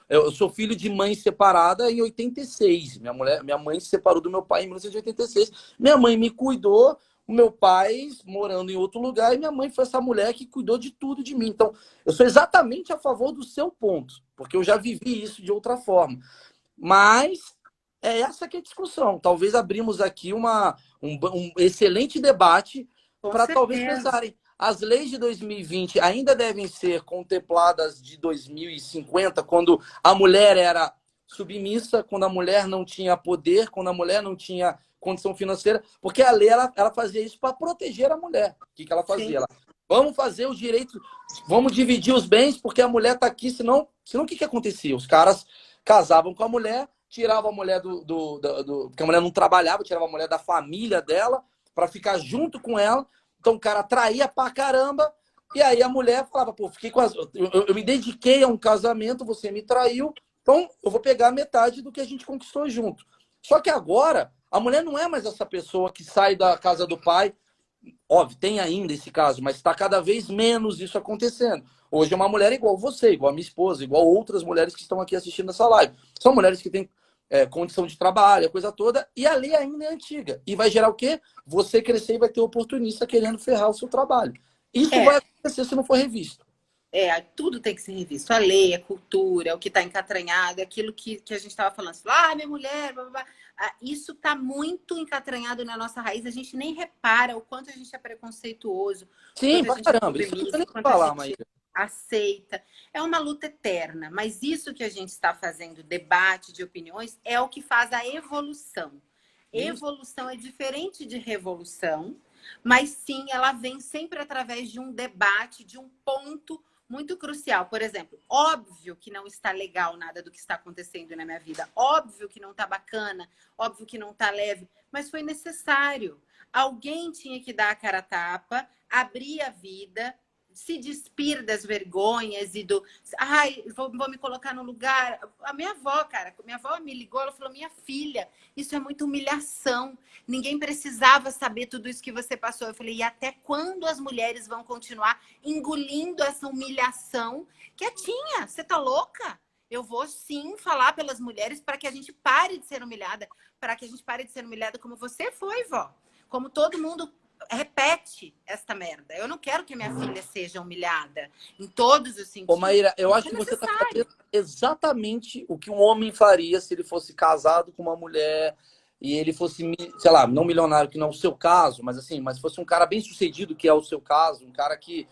Eu sou filho de mãe separada em 86. Minha mãe se separou do meu pai em 1986. Minha mãe me cuidou. O meu pai morando em outro lugar e minha mãe foi essa mulher que cuidou de tudo de mim. Então, eu sou exatamente a favor do seu ponto, porque eu já vivi isso de outra forma. Mas é essa que é a discussão. Talvez abrimos aqui um excelente debate para talvez pensarem. As leis de 2020 ainda devem ser contempladas de 2050, quando a mulher era submissa, quando a mulher não tinha poder, quando a mulher não tinha condição financeira, porque a lei ela fazia isso para proteger a mulher. O que ela fazia? Vamos fazer os direitos, vamos dividir os bens, porque a mulher está aqui, senão o que acontecia? Os caras casavam com a mulher, tiravam a mulher porque a mulher não trabalhava, tiravam a mulher da família dela para ficar junto com ela. Então o cara traía pra caramba, e aí a mulher falava, pô, eu me dediquei a um casamento, você me traiu, então eu vou pegar metade do que a gente conquistou junto. Só que agora, a mulher não é mais essa pessoa que sai da casa do pai. Óbvio, tem ainda esse caso, mas está cada vez menos isso acontecendo. Hoje é uma mulher igual você, igual a minha esposa, igual outras mulheres que estão aqui assistindo essa live. São mulheres que têm condição de trabalho, a coisa toda, e a lei ainda é antiga. E vai gerar o quê? Você crescer e vai ter oportunista querendo ferrar o seu trabalho. Isso vai acontecer se não for revisto. Tudo tem que ser revisto. A lei, a cultura, o que está encatranhado, aquilo que a gente estava falando. Minha mulher, blá, blá, blá. Isso está muito encatranhado na nossa raiz. A gente nem repara o quanto a gente é preconceituoso. Sim, pra caramba. Isso não tem falar, Maíra. Aceita. É uma luta eterna. Mas isso que a gente está fazendo, debate de opiniões, é o que faz a evolução. Evolução é diferente de revolução, mas sim, ela vem sempre através de um debate, de um ponto muito crucial. Por exemplo, óbvio que não está legal nada do que está acontecendo na minha vida. Óbvio que não está bacana. Óbvio que não está leve. Mas foi necessário. Alguém tinha que dar a cara a tapa, abrir a vida, se despir das vergonhas e do... vou me colocar no lugar... A minha avó me ligou, ela falou, minha filha, isso é muita humilhação. Ninguém precisava saber tudo isso que você passou. Eu falei, e até quando as mulheres vão continuar engolindo essa humilhação? Quietinha, você tá louca? Eu vou sim falar pelas mulheres para que a gente pare de ser humilhada. Para que a gente pare de ser humilhada como você foi, vó. Como todo mundo... repete esta merda. Eu não quero que minha filha seja humilhada em todos os sentidos. Maíra, eu acho que você está fazendo exatamente o que um homem faria se ele fosse casado com uma mulher e ele fosse, sei lá, não milionário, que não é o seu caso, mas assim, mas fosse um cara bem sucedido, que é o seu caso, um cara que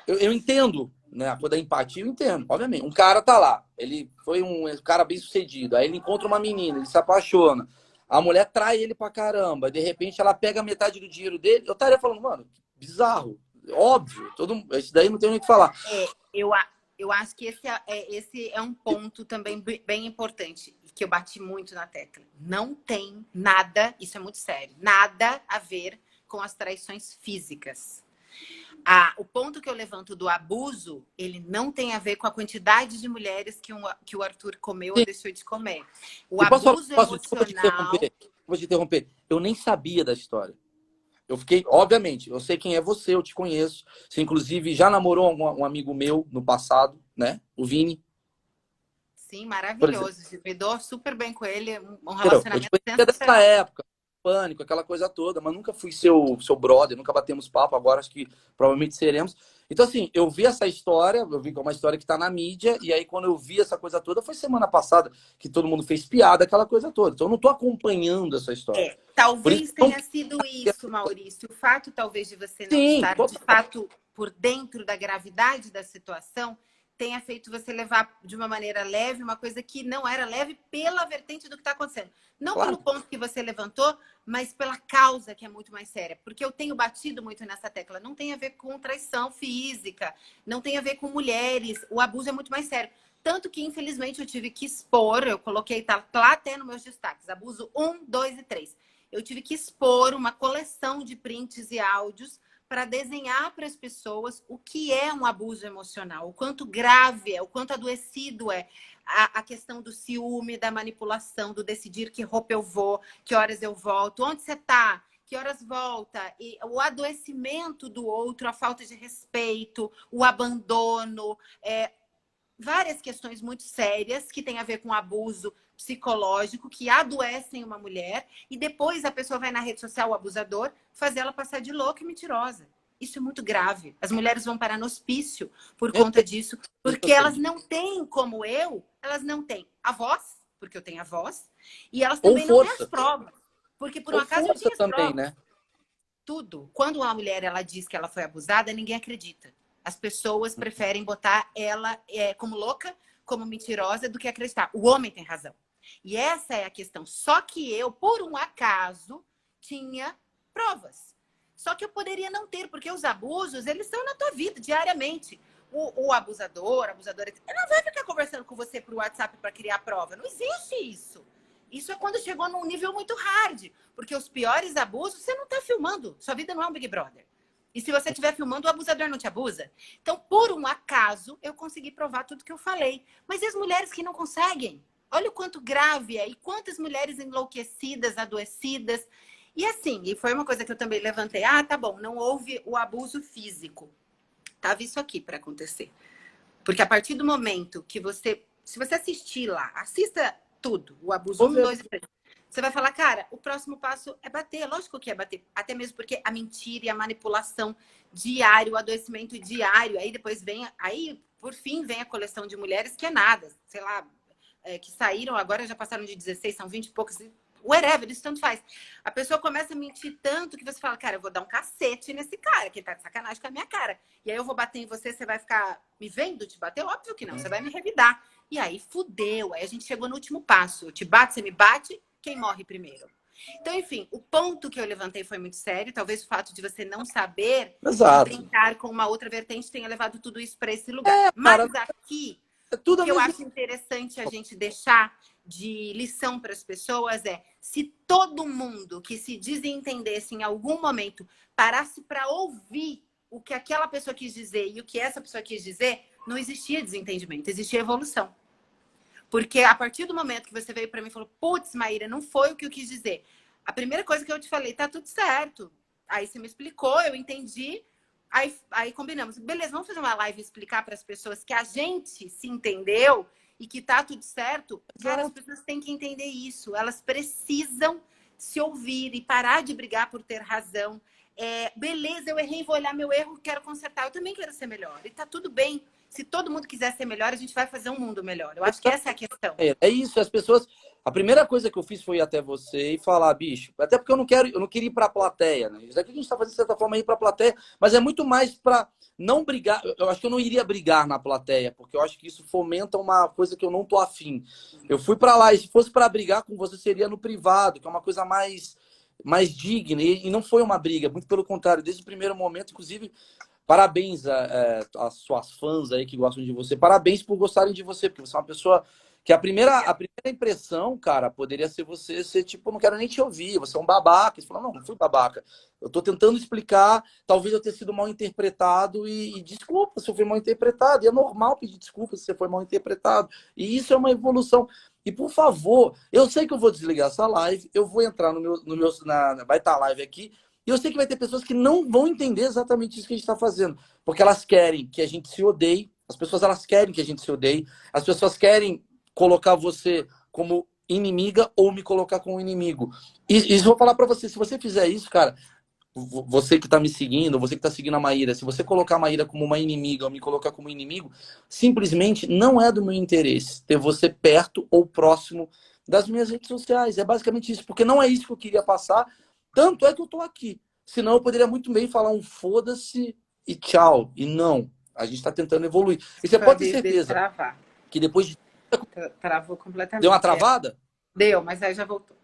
eu entendo, né? A coisa da empatia, eu entendo, obviamente. Um cara tá lá, ele foi um cara bem sucedido, aí ele encontra uma menina, ele se apaixona. A mulher trai ele pra caramba. De repente, ela pega metade do dinheiro dele. Eu estaria falando, mano, bizarro. Óbvio. Isso daí não tem nem o que falar. Eu acho que esse é um ponto também bem importante. Que eu bati muito na tecla. Não tem nada, isso é muito sério, nada a ver com as traições físicas. O ponto que eu levanto do abuso, ele não tem a ver com a quantidade de mulheres que o Arthur comeu ou deixou de comer. O abuso emocional... Vou te interromper. Eu nem sabia da história. Eu fiquei, obviamente, eu sei quem é você, eu te conheço. Você, inclusive, já namorou um amigo meu no passado, né? O Vini, Sim, por exemplo. maravilhoso. Me dou super bem com ele, um Entendeu? Eu te relacionamento conhecia dessa sensacional. época, pânico, aquela coisa toda, mas nunca fui seu brother, nunca batemos papo, agora acho que provavelmente seremos. Então, assim, eu vi essa história, eu vi que é uma história que tá na mídia, e aí quando eu vi essa coisa toda, foi semana passada que todo mundo fez piada, aquela coisa toda. Então, eu não tô acompanhando essa história. É, Por isso, talvez não... tenha sido isso, Maurício. O fato, talvez, de você não sim, estar, de fato, por dentro da gravidade da situação, tenha feito você levar de uma maneira leve uma coisa que não era leve pela vertente do que está acontecendo. Não pelo claro. ponto que você levantou, mas pela causa que é muito mais séria. Porque eu tenho batido muito nessa tecla. Não tem a ver com traição física, não tem a ver com mulheres. O abuso é muito mais sério. Tanto que, infelizmente, eu tive que expor, eu coloquei, tá lá até nos meus destaques, abuso 1, 2 e 3. Eu tive que expor uma coleção de prints e áudios para desenhar para as pessoas o que é um abuso emocional, o quanto grave é, o quanto adoecido é a questão do ciúme, da manipulação, do decidir que roupa eu vou, que horas eu volto, onde você está, que horas volta, e o adoecimento do outro, a falta de respeito, o abandono, várias questões muito sérias que têm a ver com abuso psicológico, que adoecem uma mulher, e depois a pessoa vai na rede social, o abusador, fazer ela passar de louca e mentirosa. Isso é muito grave. As mulheres vão parar no hospício por Eu conta sei, disso, isso eu porque sei. elas não têm, como eu, elas não têm a voz, porque eu tenho a voz, e elas Ou também não têm as força. provas, porque por um Ou acaso eu força tinha as também, provas. né? Tudo. Quando uma mulher ela diz que ela foi abusada, ninguém acredita. As pessoas preferem botar ela como louca, como mentirosa, do que acreditar. O homem tem razão. E essa é a questão. Só que eu, por um acaso, tinha provas. Só que eu poderia não ter, porque os abusos, eles estão na tua vida diariamente. O abusador, a abusadora, ele não vai ficar conversando com você por WhatsApp para criar prova. Não existe isso. Isso é quando chegou num nível muito hard. Porque os piores abusos, você não está filmando. Sua vida não é um Big Brother. E se você estiver filmando, o abusador não te abusa. Então, por um acaso, eu consegui provar tudo que eu falei. Mas e as mulheres que não conseguem? Olha o quanto grave é. E quantas mulheres enlouquecidas, adoecidas. E assim, e foi uma coisa que eu também levantei. Ah, tá bom, não houve o abuso físico. Tava isso aqui para acontecer. Porque a partir do momento que você... Se você assistir lá, assista tudo. O abuso Vou 1, ver. 2 e 3. Você vai falar, cara, o próximo passo é bater. Lógico que é bater. Até mesmo porque a mentira e a manipulação diário, o adoecimento diário. Aí depois vem... Aí, por fim, vem a coleção de mulheres que é nada. Sei lá, que saíram, agora já passaram de 16, são 20 e poucos. Whatever, isso tanto faz. A pessoa começa a mentir tanto que você fala, cara, eu vou dar um cacete nesse cara, que ele tá de sacanagem com a minha cara. E aí eu vou bater em você, você vai ficar me vendo te bater? Óbvio que não, você vai me revidar. E aí fudeu, aí a gente chegou no último passo. Eu te bato, você me bate, quem morre primeiro? Então, enfim, o ponto que eu levantei foi muito sério. Talvez o fato de você não saber e Exato. brincar com uma outra vertente tenha levado tudo isso para esse lugar. Mas Cara, aqui, é o tudo a que eu mesma. acho interessante a gente deixar de lição para as pessoas é: se todo mundo que se desentendesse em algum momento parasse para ouvir o que aquela pessoa quis dizer e o que essa pessoa quis dizer, não existia desentendimento, existia evolução. Porque a partir do momento que você veio para mim e falou, putz, Maíra, não foi o que eu quis dizer. A primeira coisa que eu te falei, tá tudo certo. Aí você me explicou, eu entendi. Aí combinamos. Beleza, vamos fazer uma live e explicar para as pessoas que a gente se entendeu e que tá tudo certo. Cara, as pessoas têm que entender isso. Elas precisam se ouvir e parar de brigar por ter razão. Beleza, eu errei, vou olhar meu erro, quero consertar. Eu também quero ser melhor. E tá tudo bem. Se todo mundo quiser ser melhor, a gente vai fazer um mundo melhor. Eu acho que essa é a questão. É isso, as pessoas. A primeira coisa que eu fiz foi ir até você e falar, bicho, até porque eu não queria ir pra plateia, né? Isso aqui a gente tá fazendo de certa forma ir pra plateia, mas é muito mais pra não brigar. Eu acho que eu não iria brigar na plateia, porque eu acho que isso fomenta uma coisa que eu não tô afim. Eu fui pra lá, e se fosse pra brigar com você, seria no privado, que é uma coisa mais digna, e não foi uma briga, muito pelo contrário, desde o primeiro momento, inclusive. Parabéns às suas fãs aí que gostam de você. Parabéns por gostarem de você, porque você é uma pessoa que a primeira impressão, cara, poderia ser você ser tipo, não quero nem te ouvir, você é um babaca. Você fala, não fui babaca. Eu tô tentando explicar, talvez eu tenha sido mal interpretado e desculpa se eu fui mal interpretado. E é normal pedir desculpa se você foi mal interpretado. E isso é uma evolução. E por favor, eu sei que eu vou desligar essa live, eu vou entrar no meu vai estar a live aqui. E eu sei que vai ter pessoas que não vão entender exatamente isso que a gente está fazendo. Porque elas querem que a gente se odeie. As pessoas, elas querem que a gente se odeie. As pessoas querem colocar você como inimiga ou me colocar como inimigo. E isso eu vou falar para você. Se você fizer isso, cara, você que está me seguindo, você que está seguindo a Maíra, se você colocar a Maíra como uma inimiga ou me colocar como inimigo, simplesmente não é do meu interesse ter você perto ou próximo das minhas redes sociais. É basicamente isso, porque não é isso que eu queria passar. Tanto é que eu tô aqui. Senão eu poderia muito bem falar um foda-se e tchau. E não. A gente está tentando evoluir. E você pode ter certeza travar. que depois de... Travou completamente. Deu uma travada? Deu, mas aí já voltou.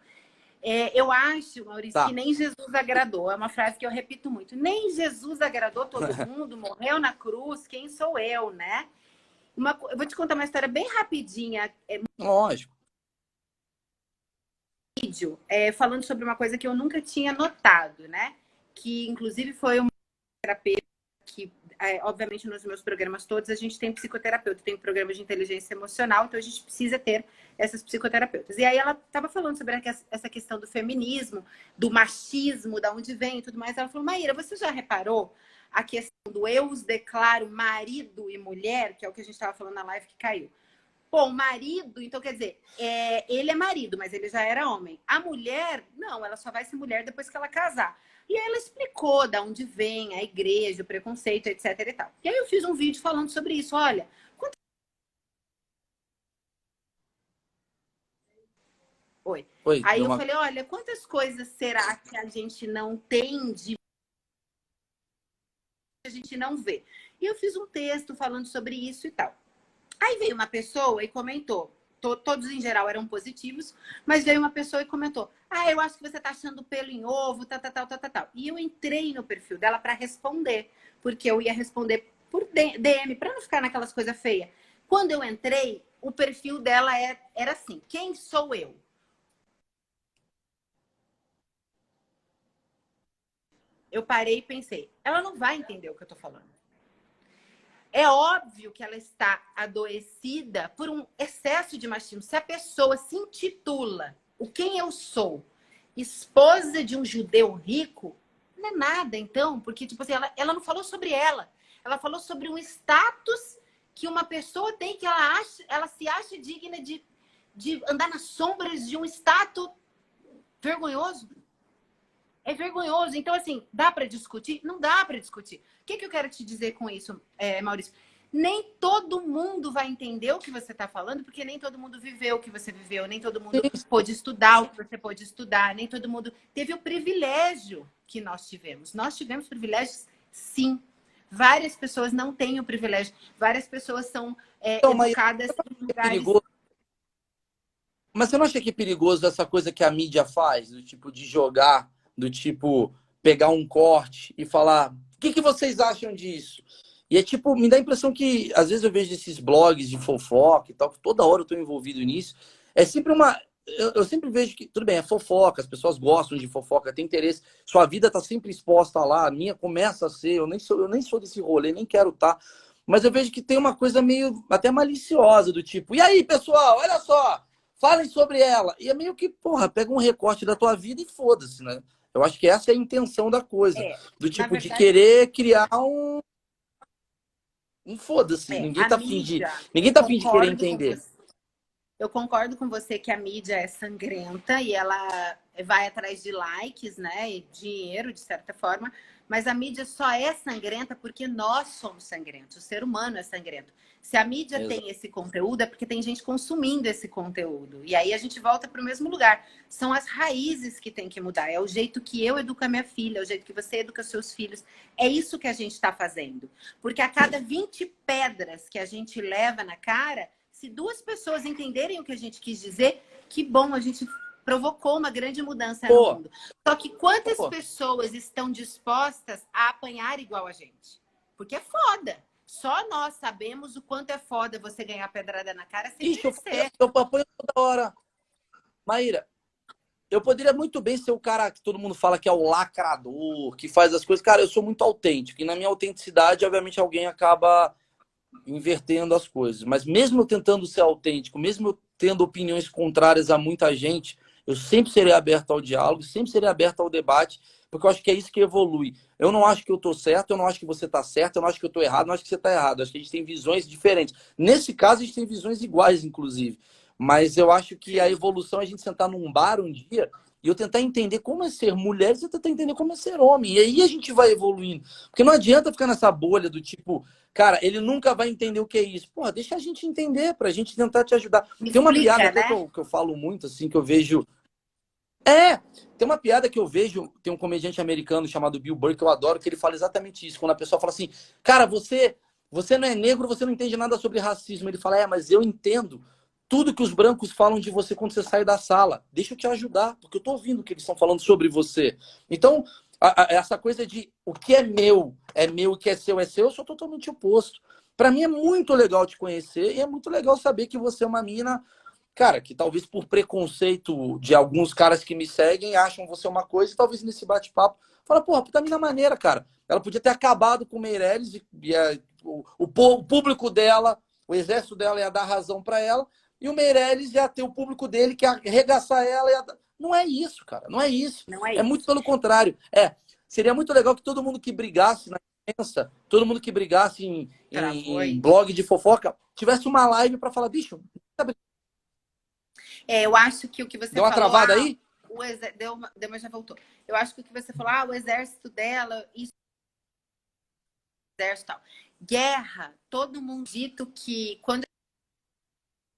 Eu acho, Maurício, Tá. que nem Jesus agradou. É uma frase que eu repito muito. Nem Jesus agradou todo mundo, morreu na cruz. Quem sou eu, né? Eu vou te contar uma história bem rapidinha. Lógico. Vídeo falando sobre uma coisa que eu nunca tinha notado, né? Que inclusive foi uma terapeuta que, obviamente, nos meus programas todos a gente tem psicoterapeuta, tem programa de inteligência emocional, então a gente precisa ter essas psicoterapeutas. E aí ela estava falando sobre essa questão do feminismo, do machismo, da onde vem e tudo mais. Ela falou: Maíra, você já reparou a questão do eu os declaro marido e mulher, que é o que a gente estava falando na live que caiu? Bom, marido, então quer dizer, ele é marido, mas ele já era homem. A mulher, não, ela só vai ser mulher depois que ela casar. E aí ela explicou de onde vem a igreja, o preconceito, etc e tal. E aí eu fiz um vídeo falando sobre isso. Olha, Oi. Aí eu falei, olha, quantas coisas será que a gente não tem de... a gente não vê? E eu fiz um texto falando sobre isso e tal. Aí veio uma pessoa e comentou, todos em geral eram positivos, mas veio uma pessoa e comentou: ah, eu acho que você tá achando pelo em ovo, tal. E eu entrei no perfil dela para responder, porque eu ia responder por DM, para não ficar naquelas coisas feias. Quando eu entrei, o perfil dela era assim: quem sou eu? Eu parei e pensei, ela não vai entender o que eu tô falando. É óbvio que ela está adoecida por um excesso de machismo. Se a pessoa se intitula o quem eu sou, esposa de um judeu rico, não é nada, então, porque tipo assim, ela não falou sobre ela. Ela falou sobre um status que uma pessoa tem, que ela se acha digna de andar nas sombras de um status vergonhoso. É vergonhoso. Então, assim, dá para discutir? Não dá para discutir. O que eu quero te dizer com isso, Maurício? Nem todo mundo vai entender o que você está falando, porque nem todo mundo viveu o que você viveu, nem todo mundo pôde estudar o que você pôde estudar, nem todo mundo teve o privilégio que nós tivemos. Nós tivemos privilégios, sim. Várias pessoas não têm o privilégio. Várias pessoas são educadas em lugares... Mas você não acha que é perigoso essa coisa que a mídia faz? Do tipo, de jogar, do tipo, pegar um corte e falar: o que vocês acham disso? E é tipo, me dá a impressão que, às vezes eu vejo esses blogs de fofoca e tal, que toda hora eu tô envolvido nisso. É sempre uma... Eu sempre vejo que, tudo bem, é fofoca, as pessoas gostam de fofoca, tem interesse, sua vida tá sempre exposta lá, a minha começa a ser, eu nem sou desse rolê, nem quero estar. Mas eu vejo que tem uma coisa meio até maliciosa, do tipo: e aí, pessoal, olha só, falem sobre ela. E é meio que, porra, pega um recorte da tua vida e foda-se, né? Eu acho que essa é a intenção da coisa. Do tipo, verdade, de querer criar um foda-se. Ninguém tá afim de querer entender. Eu concordo com você que a mídia é sangrenta e ela vai atrás de likes, né? E dinheiro, de certa forma. Mas a mídia só é sangrenta porque nós somos sangrentos. O ser humano é sangrento. Se a mídia tem esse conteúdo, é porque tem gente consumindo esse conteúdo. E aí a gente volta para o mesmo lugar. São as raízes que tem que mudar. É o jeito que eu educo a minha filha, é o jeito que você educa seus filhos. É isso que a gente está fazendo. Porque a cada 20 pedras que a gente leva na cara, se 2 pessoas entenderem o que a gente quis dizer, que bom, a gente provocou uma grande mudança no mundo. Só que quantas pessoas estão dispostas a apanhar igual a gente? Porque é foda. Só nós sabemos o quanto é foda você ganhar pedrada na cara sem merecer. Eu apanho toda hora. Maíra, eu poderia muito bem ser o cara que todo mundo fala que é o lacrador, que faz as coisas. Cara, eu sou muito autêntico. E na minha autenticidade, obviamente, alguém acaba invertendo as coisas. Mas mesmo eu tentando ser autêntico, mesmo eu tendo opiniões contrárias a muita gente, eu sempre serei aberto ao diálogo, sempre serei aberto ao debate, porque eu acho que é isso que evolui. Eu não acho que eu tô certo, eu não acho que você tá certo, eu não acho que eu tô errado, eu não acho que você tá errado. Eu acho que a gente tem visões diferentes. Nesse caso, a gente tem visões iguais, inclusive. Mas eu acho que a evolução é a gente sentar num bar um dia e eu tentar entender como é ser mulher e você tentar entender como é ser homem. E aí a gente vai evoluindo. Porque não adianta ficar nessa bolha do tipo, cara, ele nunca vai entender o que é isso. Porra, deixa a gente entender pra gente tentar te ajudar. Me Tem uma piada explica, até né? que eu falo muito, assim, que eu vejo. É, tem uma piada que eu vejo, tem um comediante americano chamado Bill Burr, que eu adoro, que ele fala exatamente isso. Quando a pessoa fala assim, cara, você não é negro, você não entende nada sobre racismo. Ele fala, mas eu entendo tudo que os brancos falam de você quando você sai da sala. Deixa eu te ajudar, porque eu tô ouvindo o que eles estão falando sobre você. Então, essa coisa de o que é meu, o que é seu, eu sou totalmente oposto. Para mim é muito legal te conhecer e é muito legal saber que você é uma mina. Cara, que talvez por preconceito de alguns caras que me seguem, acham você uma coisa, e talvez nesse bate-papo, fala, porra, puta mina maneira, cara. Ela podia ter acabado com o Meirelles o público dela, o exército dela ia dar razão para ela, e o Meirelles ia ter o público dele que ia arregaçar ela. Não é isso, cara, não é isso. Não é É muito isso. pelo contrário. Seria muito legal que todo mundo que brigasse na imprensa, todo mundo que brigasse Travou em aí. blog de fofoca, tivesse uma live para falar, bicho, Eu acho que o que você deu uma falou, travada aí? deu, mas já voltou. Eu acho que o que você falou, o exército dela, isso, exército tal. Guerra, todo mundo dito que quando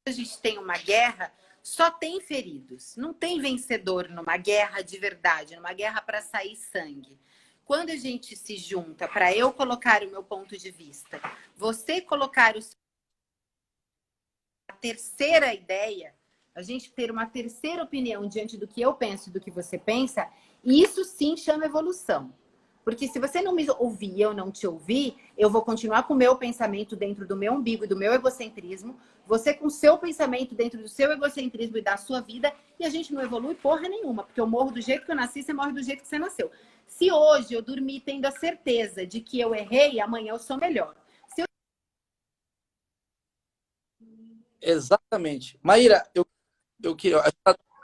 a gente tem uma guerra, só tem feridos. Não tem vencedor numa guerra de verdade, numa guerra para sair sangue. Quando a gente se junta para eu colocar o meu ponto de vista, você colocar a terceira ideia, a gente ter uma terceira opinião diante do que eu penso e do que você pensa, isso sim chama evolução. Porque se você não me ouvir e eu não te ouvir, eu vou continuar com o meu pensamento dentro do meu umbigo e do meu egocentrismo, você com o seu pensamento dentro do seu egocentrismo e da sua vida, e a gente não evolui porra nenhuma, porque eu morro do jeito que eu nasci, você morre do jeito que você nasceu. Se hoje eu dormir tendo a certeza de que eu errei, amanhã eu sou melhor. Exatamente. Maíra,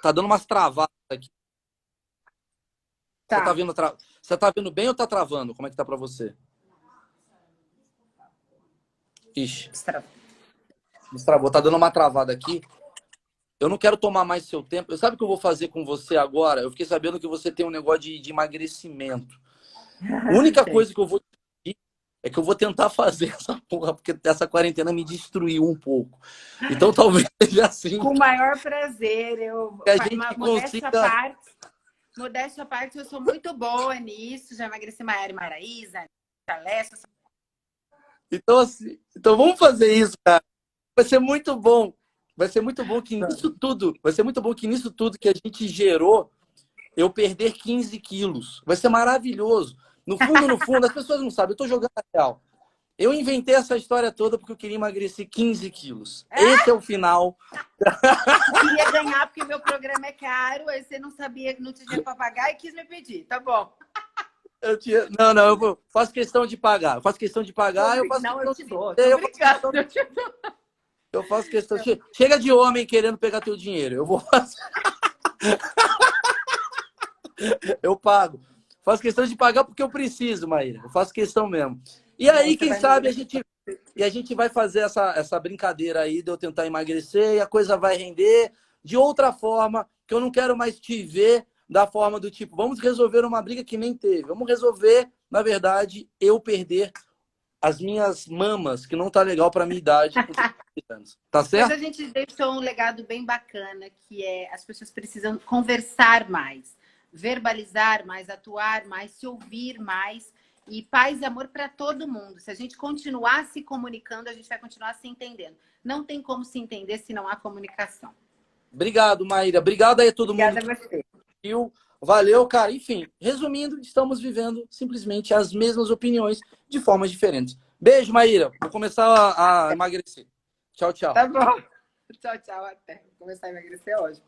tá dando umas travadas aqui. Você tá Tá. vendo, você tá vendo bem ou tá travando? Como é que tá para você? Ixi, destravou. Tá dando uma travada aqui. Eu não quero tomar mais seu tempo. Sabe o que eu vou fazer com você agora? Eu fiquei sabendo que você tem um negócio de emagrecimento. A única coisa que eu vou te pedir é que eu vou tentar fazer essa porra, porque essa quarentena me destruiu um pouco. Então talvez seja assim Com o maior prazer. que a gente consiga. Modéstia à parte, eu sou muito boa nisso. Já emagreci Maiara e Maraísa, Alessa. Então, assim, então vamos fazer isso, cara. Vai ser muito bom. Vai ser muito bom que nisso tudo, vai ser muito bom que nisso tudo que a gente gerou, eu perder 15 quilos. Vai ser maravilhoso. No fundo, as pessoas não sabem, eu tô jogando a real. Eu inventei essa história toda porque eu queria emagrecer 15 quilos. Esse é o final. Queria ganhar porque meu programa é caro, aí você não sabia que não tinha dinheiro para pagar e quis me pedir. Tá bom. Não, eu faço questão de pagar. Eu faço questão de pagar, eu faço Não, questão eu te dou. de... Tô brincando. Eu faço questão. Chega de homem querendo pegar teu dinheiro. Eu vou fazer. Eu pago. Faço questão de pagar porque eu preciso, Maíra. Eu faço questão mesmo. E aí, quem sabe, a gente vai fazer essa brincadeira aí de eu tentar emagrecer e a coisa vai render de outra forma, que eu não quero mais te ver da forma do tipo, vamos resolver uma briga que nem teve. Vamos resolver, na verdade, eu perder as minhas mamas, que não tá legal pra minha idade. Tá Mas a certo? gente deixou um legado bem bacana, que é as pessoas precisam conversar mais, verbalizar mais, atuar mais, se ouvir mais. E paz e amor para todo mundo. Se a gente continuar se comunicando, a gente vai continuar se entendendo. Não tem como se entender se não há comunicação. Obrigado, Maíra. Obrigado aí a todo mundo Obrigada a que você. viu. Valeu, cara. Enfim, resumindo, estamos vivendo simplesmente as mesmas opiniões de formas diferentes. Beijo, Maíra. Vou começar a emagrecer. Tchau, tchau. Tá bom. Tchau, tchau. Até. Vou começar a emagrecer hoje.